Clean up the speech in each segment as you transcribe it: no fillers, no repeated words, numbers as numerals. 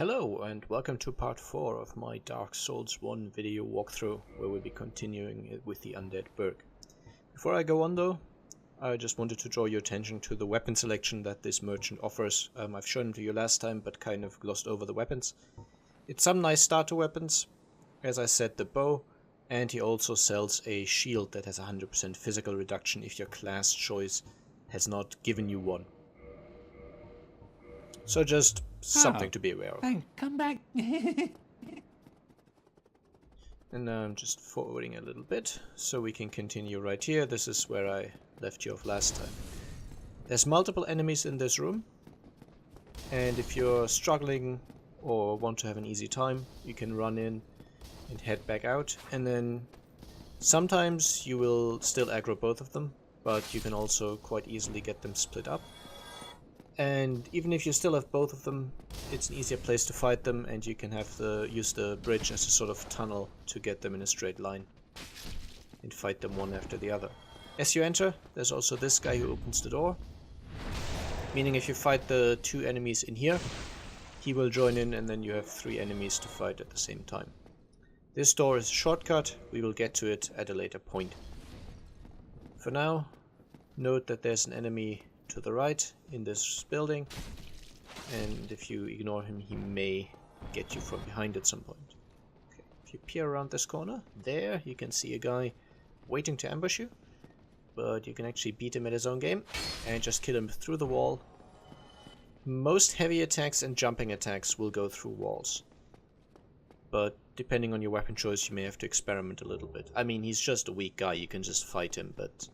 Hello and welcome to part 4 of my Dark Souls 1 video walkthrough, where we'll be continuing it with the Undead Burg. Before I go on though, I just wanted to draw your attention to the weapon selection that this merchant offers. I've shown it to you last time but kind of glossed over the weapons. It's some nice starter weapons, as I said, the bow, and he also sells a shield that has 100% physical reduction if your class choice has not given you one. So just something to be aware of. Hey, come back. And now I'm just forwarding a little bit so we can continue right here. This is where I left you off last time. There's multiple enemies in this room, and if you're struggling or want to have an easy time, you can run in and head back out, and then sometimes you will still aggro both of them, but you can also quite easily get them split up. And even if you still have both of them, it's an easier place to fight them, and you can have use the bridge as a sort of tunnel to get them in a straight line and fight them one after the other. As you enter, there's also this guy who opens the door, meaning if you fight the two enemies in here, he will join in, and then you have 3 enemies to fight at the same time. This door is a shortcut. We will get to it at a later point. For now, note that there's an enemy to the right in this building, and if you ignore him, he may get you from behind at some point. Okay. If you peer around this corner, there you can see a guy waiting to ambush you, but you can actually beat him at his own game and just kill him through the wall. Most heavy attacks and jumping attacks will go through walls, but depending on your weapon choice, you may have to experiment a little bit. I mean, he's just a weak guy, you can just fight him, but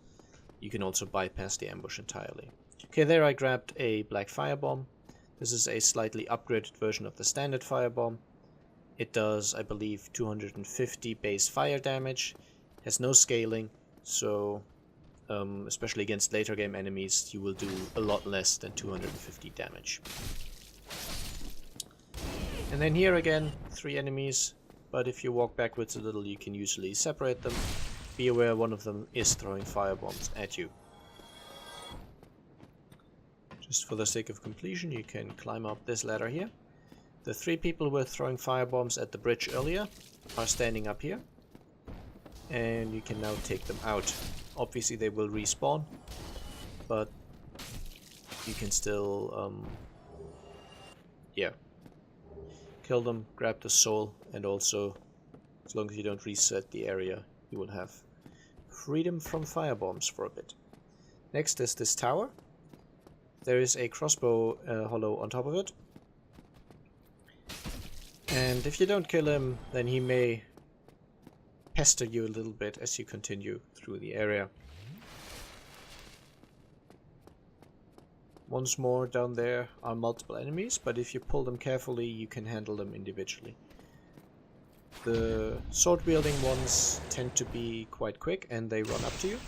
you can also bypass the ambush entirely. Okay, there I grabbed a black Firebomb. This is a slightly upgraded version of the standard Firebomb. It does, I believe, 250 base fire damage, has no scaling, so especially against later game enemies, you will do a lot less than 250 damage. And then here again, 3 enemies, but if you walk backwards a little, you can usually separate them. Be aware one of them is throwing firebombs at you. Just for the sake of completion, you can climb up this ladder here. The 3 people who were throwing firebombs at the bridge earlier are standing up here, and you can now take them out. Obviously they will respawn, but you can still kill them, grab the soul, and also, as long as you don't reset the area, you will have freedom from firebombs for a bit. Next is this tower. There is a crossbow hollow on top of it, and if you don't kill him, then he may pester you a little bit as you continue through the area. Once more, down there are multiple enemies, but if you pull them carefully, you can handle them individually. The sword-wielding ones tend to be quite quick, and they run up to you.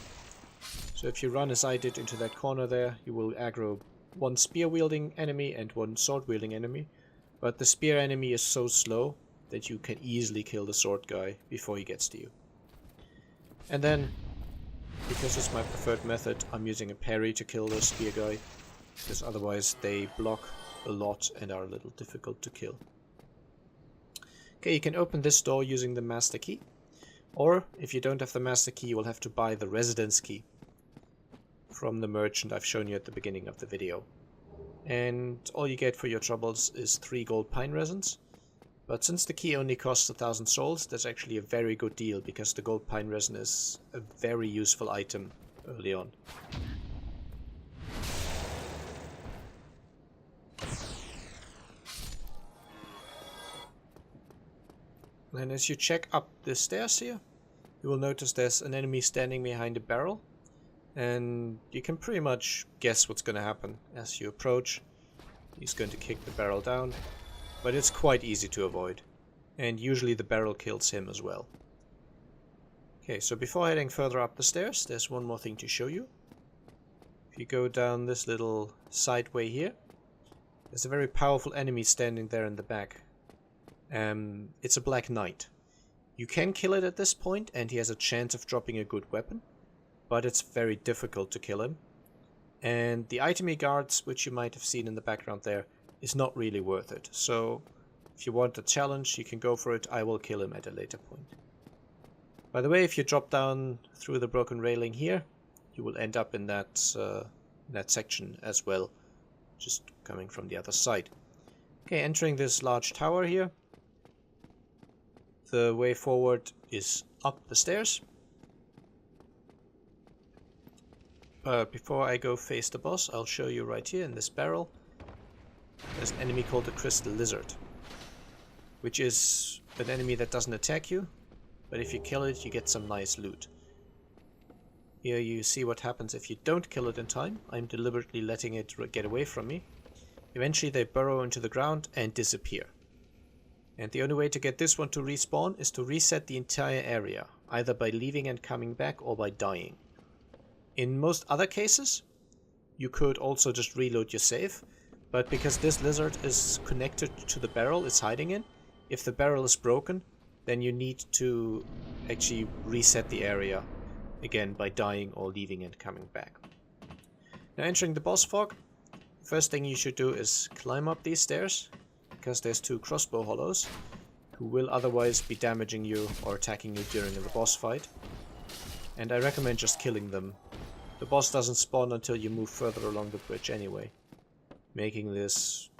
So if you run as I did into that corner there, you will aggro 1 spear-wielding enemy and 1 sword-wielding enemy, but the spear enemy is so slow that you can easily kill the sword guy before he gets to you. And then, because it's my preferred method, I'm using a parry to kill the spear guy, because otherwise they block a lot and are a little difficult to kill. Okay, you can open this door using the master key, or if you don't have the master key, you will have to buy the residence key from the merchant I've shown you at the beginning of the video. And all you get for your troubles is 3 gold pine resins. But since the key only costs 1,000 souls, that's actually a very good deal, because the gold pine resin is a very useful item early on. And as you check up the stairs here, you will notice there's an enemy standing behind a barrel, and you can pretty much guess what's going to happen. As you approach, he's going to kick the barrel down, but it's quite easy to avoid, and usually the barrel kills him as well. Okay, so before heading further up the stairs, there's one more thing to show you. If you go down this little sideway here, there's a very powerful enemy standing there in the back. It's a Black Knight. You can kill it at this point, and he has a chance of dropping a good weapon, but it's very difficult to kill him. And the item he guards, which you might have seen in the background there, is not really worth it. So If you want a challenge, you can go for it. I will kill him at a later point. By the way, if you drop down through the broken railing here, you will end up in that section as well, just coming from the other side. Okay, entering this large tower here. The way forward is up the stairs. But before I go face the boss, I'll show you right here in this barrel. There's an enemy called the Crystal Lizard, which is an enemy that doesn't attack you, but if you kill it, you get some nice loot. Here you see what happens if you don't kill it in time. I'm deliberately letting it get away from me. Eventually they burrow into the ground and disappear. And the only way to get this one to respawn is to reset the entire area, either by leaving and coming back or by dying. In most other cases, you could also just reload your save, but because this lizard is connected to the barrel it's hiding in, if the barrel is broken, then you need to actually reset the area again by dying or leaving and coming back. Now entering the boss fog, first thing you should do is climb up these stairs, because there's 2 crossbow hollows who will otherwise be damaging you or attacking you during the boss fight. And I recommend just killing them. The boss doesn't spawn until you move further along the bridge anyway, making this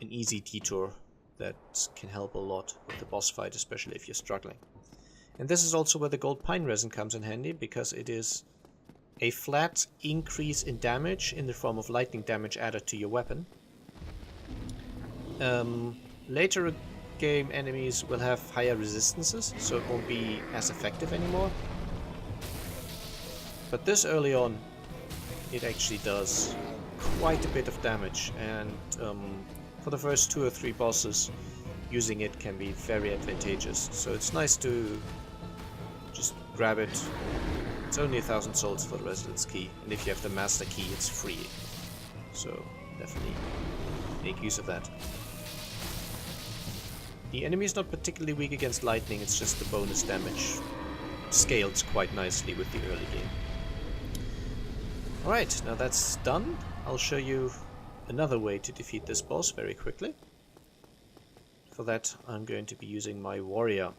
an easy detour that can help a lot with the boss fight, especially if you're struggling. And this is also where the gold pine resin comes in handy, because it is a flat increase in damage in the form of lightning damage added to your weapon. Later game enemies will have higher resistances, so it won't be as effective anymore. But this early on, it actually does quite a bit of damage, and for the first 2 or 3 bosses, using it can be very advantageous. So it's nice to just grab it. It's only 1,000 souls for the Residence Key, and if you have the Master Key, it's free. So definitely make use of that. The enemy is not particularly weak against lightning, it's just the bonus damage scales quite nicely with the early game. Alright, now that's done. I'll show you another way to defeat this boss very quickly. For that, I'm going to be using my warrior.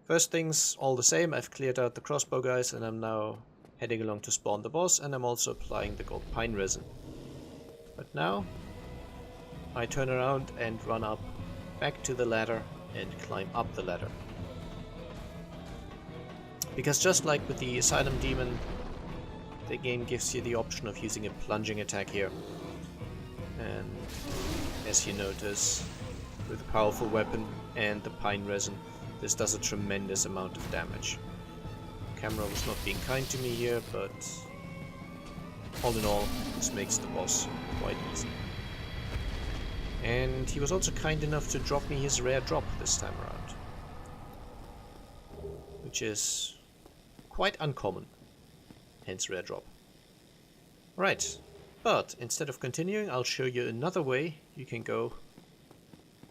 First things all the same, I've cleared out the crossbow guys and I'm now heading along to spawn the boss, and I'm also applying the gold pine resin. But now I turn around and run up back to the ladder and climb up the ladder. Because just like with the Asylum Demon, the game gives you the option of using a plunging attack here. And as you notice, with a powerful weapon and the pine resin, this does a tremendous amount of damage. The camera was not being kind to me here, but all in all, this makes the boss quite easy. And he was also kind enough to drop me his rare drop this time around, which is quite uncommon, hence rare drop. Right, but instead of continuing, I'll show you another way you can go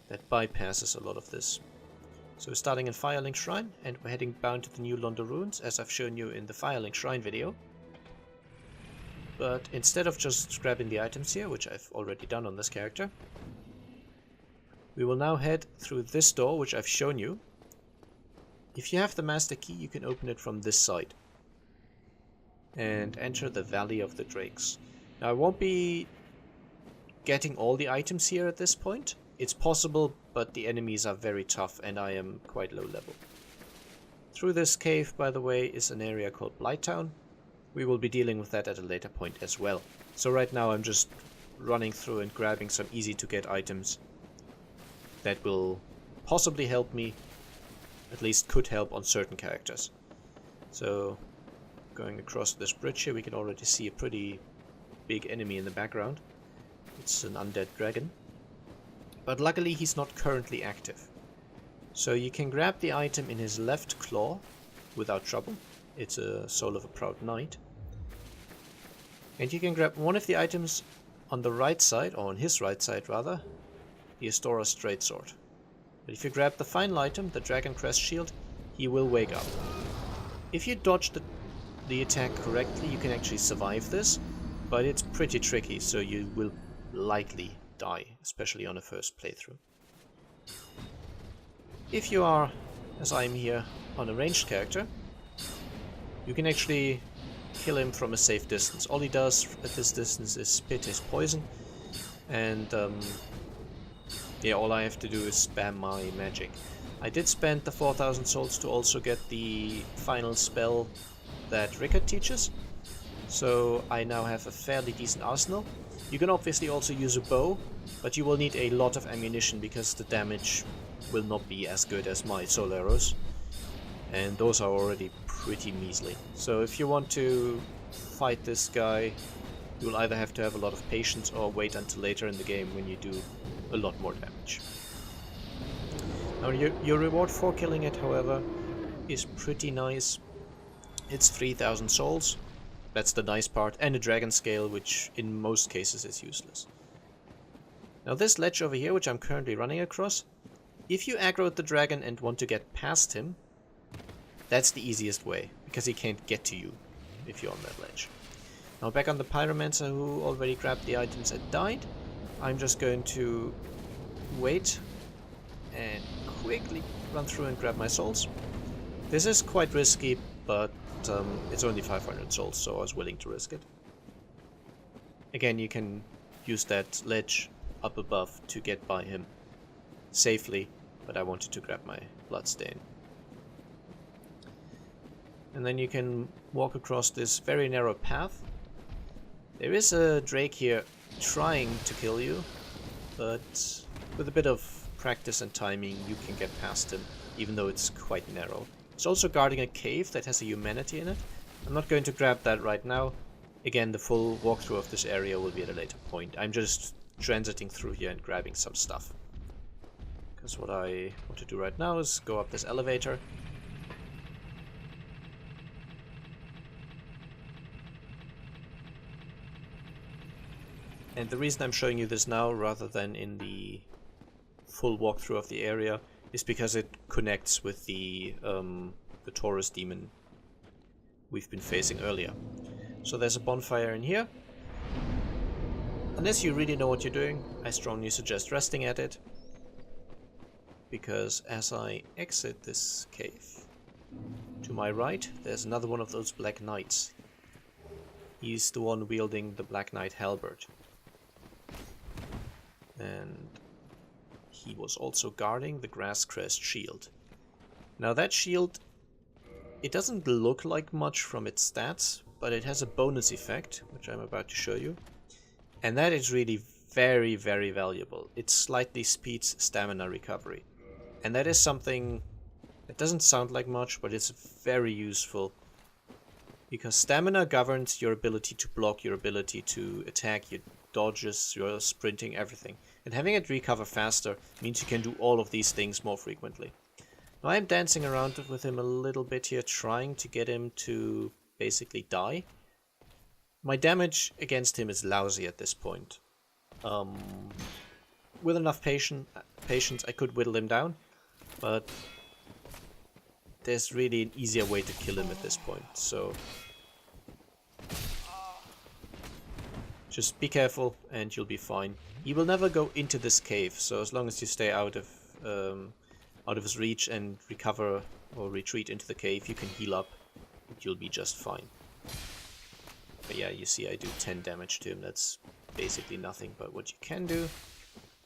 that bypasses a lot of this. So we're starting in Firelink Shrine, and we're heading bound to the New Londo Ruins, as I've shown you in the Firelink Shrine video. But instead of just grabbing the items here, which I've already done on this character, we will now head through this door, which I've shown you. If you have the Master Key, you can open it from this side and enter the Valley of the Drakes. Now I won't be getting all the items here at this point. It's possible, but the enemies are very tough and I am quite low level. Through this cave, by the way, is an area called Blighttown. We will be dealing with that at a later point as well. So right now I'm just running through and grabbing some easy to get items that will possibly help me, at least could help on certain characters. So going across this bridge here, we can already see a pretty big enemy in the background. It's an undead dragon. But luckily he's not currently active. So you can grab the item in his left claw without trouble. It's a Soul of a Proud Knight. And you can grab one of the items on the right side, or on his right side rather, the Astora's Greatsword. But if you grab the final item, the Dragon Crest Shield, he will wake up. If you dodge the attack correctly, you can actually survive this, but it's pretty tricky, so you will likely die, especially on a first playthrough. If you are, as I am here, on a ranged character, you can actually kill him from a safe distance. All he does at this distance is spit his poison, and yeah, all I have to do is spam my magic. I did spend the 4000 souls to also get the final spell that Rickard teaches, so I now have a fairly decent arsenal. You can obviously also use a bow, but you will need a lot of ammunition because the damage will not be as good as my soul arrows, and those are already pretty measly. So if you want to fight this guy, you will either have to have a lot of patience or wait until later in the game when you do a lot more damage. Now your reward for killing it, however, is pretty nice. It's 3000 souls, that's the nice part, and a dragon scale, which in most cases is useless. Now this ledge over here, which I'm currently running across, if you aggroed the dragon and want to get past him, that's the easiest way, because he can't get to you if you're on that ledge. Now back on the pyromancer who already grabbed the items and died, I'm just going to wait and quickly run through and grab my souls. This is quite risky, but it's only 500 souls, so I was willing to risk it. Again, you can use that ledge up above to get by him safely, but I wanted to grab my bloodstain. And then you can walk across this very narrow path. There is a drake here trying to kill you, but with a bit of practice and timing you can get past him, even though it's quite narrow. It's also guarding a cave that has a humanity in it. I'm not going to grab that right now. Again, the full walkthrough of this area will be at a later point. I'm just transiting through here and grabbing some stuff. Because what I want to do right now is go up this elevator. And the reason I'm showing you this now rather than in the full walkthrough of the area is because it connects with the Taurus demon we've been facing earlier. So there's a bonfire in here. Unless you really know what you're doing, I strongly suggest resting at it, because as I exit this cave, to my right there's another one of those Black Knights. He's the one wielding the Black Knight halberd. And he was also guarding the Grass Crest shield. Now that shield, it doesn't look like much from its stats, but it has a bonus effect, which I'm about to show you. And that is really very, very valuable. It slightly speeds stamina recovery. And that is something that doesn't sound like much, but it's very useful. Because stamina governs your ability to block, your ability to attack, your dodges, your sprinting, everything. And having it recover faster means you can do all of these things more frequently. Now I'm dancing around with him a little bit here, trying to get him to basically die. My damage against him is lousy at this point. With enough patience, I could whittle him down, but there's really an easier way to kill him at this point, so just be careful and you'll be fine. He will never go into this cave, so as long as you stay out of his reach and recover or retreat into the cave, you can heal up and you'll be just fine. But yeah, you see I do 10 damage to him. That's basically nothing, but what you can do,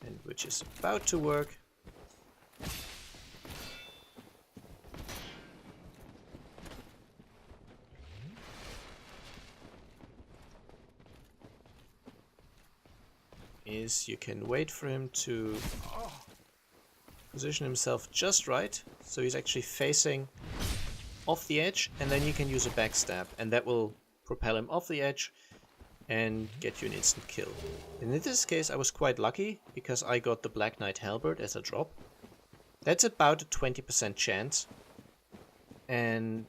and which is about to work, is you can wait for him to position himself just right, so he's actually facing off the edge, and then you can use a backstab, and that will propel him off the edge and get you an instant kill. And in this case I was quite lucky, because I got the Black Knight halberd as a drop. That's about a 20% chance, and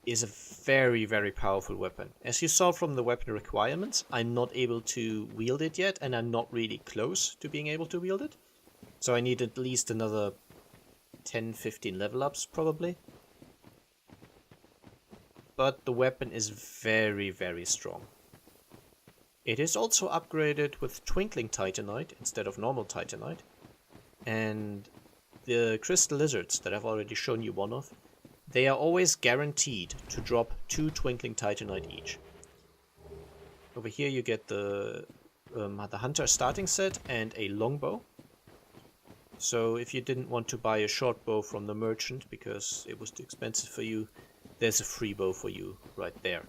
is a very, very powerful weapon. As you saw from the weapon requirements, I'm not able to wield it yet, and I'm not really close to being able to wield it. So I need at least another 10-15 level ups probably. But the weapon is very, very strong. It is also upgraded with Twinkling Titanite instead of normal Titanite. And the crystal lizards that I've already shown you one of, they are always guaranteed to drop 2 Twinkling Titanite each. Over here you get the Hunter starting set and a longbow. So if you didn't want to buy a short bow from the merchant because it was too expensive for you, there's a free bow for you right there.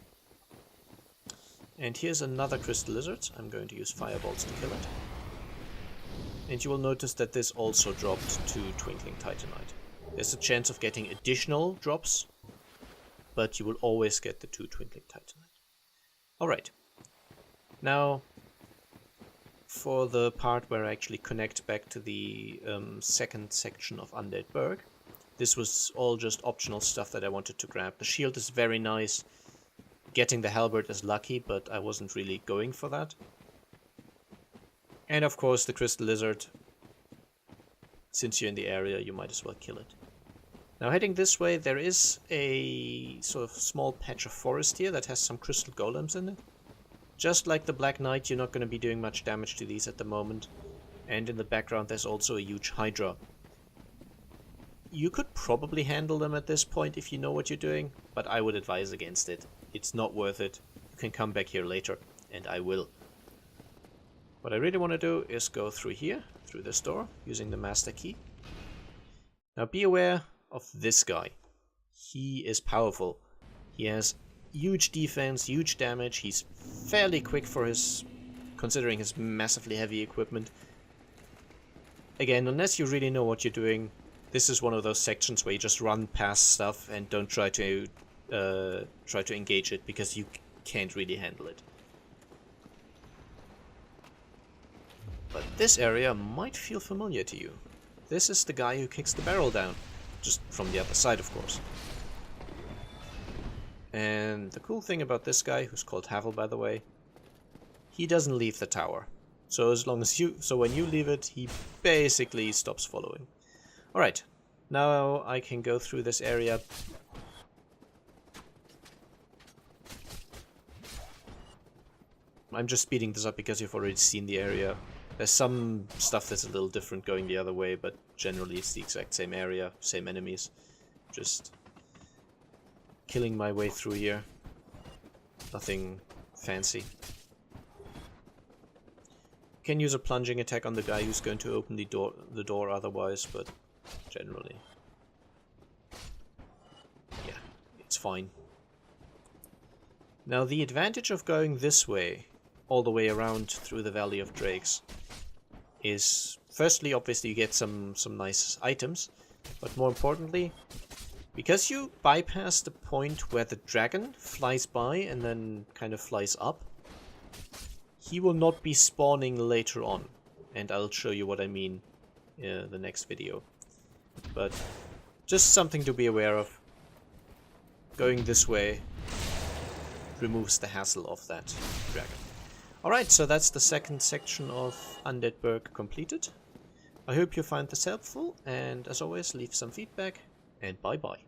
And here's another crystal lizard. I'm going to use fireballs to kill it. And you will notice that this also dropped 2 Twinkling Titanite. There's a chance of getting additional drops, but you will always get the 2 Twinkling Titanite. Alright. Now, for the part where I actually connect back to the second section of Undead Burg, this was all just optional stuff that I wanted to grab. The shield is very nice. Getting the halberd is lucky, but I wasn't really going for that. And of course the crystal lizard. Since you're in the area, you might as well kill it. Now heading this way, there is a sort of small patch of forest here that has some crystal golems in it. Just like the Black Knight, you're not going to be doing much damage to these at the moment. And in the background there's also a huge Hydra. You could probably handle them at this point if you know what you're doing, but I would advise against it. It's not worth it. You can come back here later, and I will. What I really want to do is go through here, through this door, using the master key. Now be aware of this guy. He is powerful. He has huge defense, huge damage. He's fairly quick for his, considering his massively heavy equipment. Again, unless you really know what you're doing, this is one of those sections where you just run past stuff and don't try to engage it, because you can't really handle it. But this area might feel familiar to you. This is the guy who kicks the barrel down, just from the other side, of course. And the cool thing about this guy, who's called Havel by the way, he doesn't leave the tower. So when you leave it, he basically stops following. Alright, now I can go through this area. I'm just speeding this up because you've already seen the area. There's some stuff that's a little different going the other way, but generally it's the exact same area, same enemies. Just killing my way through here. Nothing fancy. Can use a plunging attack on the guy who's going to open the door otherwise, but generally, yeah, it's fine. Now the advantage of going this way, all the way around through the Valley of Drakes, is firstly, obviously you get some nice items, but more importantly, because you bypass the point where the dragon flies by and then kind of flies up, he will not be spawning later on, and I'll show you what I mean in the next video. But just something to be aware of. Going this way removes the hassle of that dragon. Alright, so that's the second section of Undead Burg completed. I hope you find this helpful, and as always, leave some feedback, and bye bye.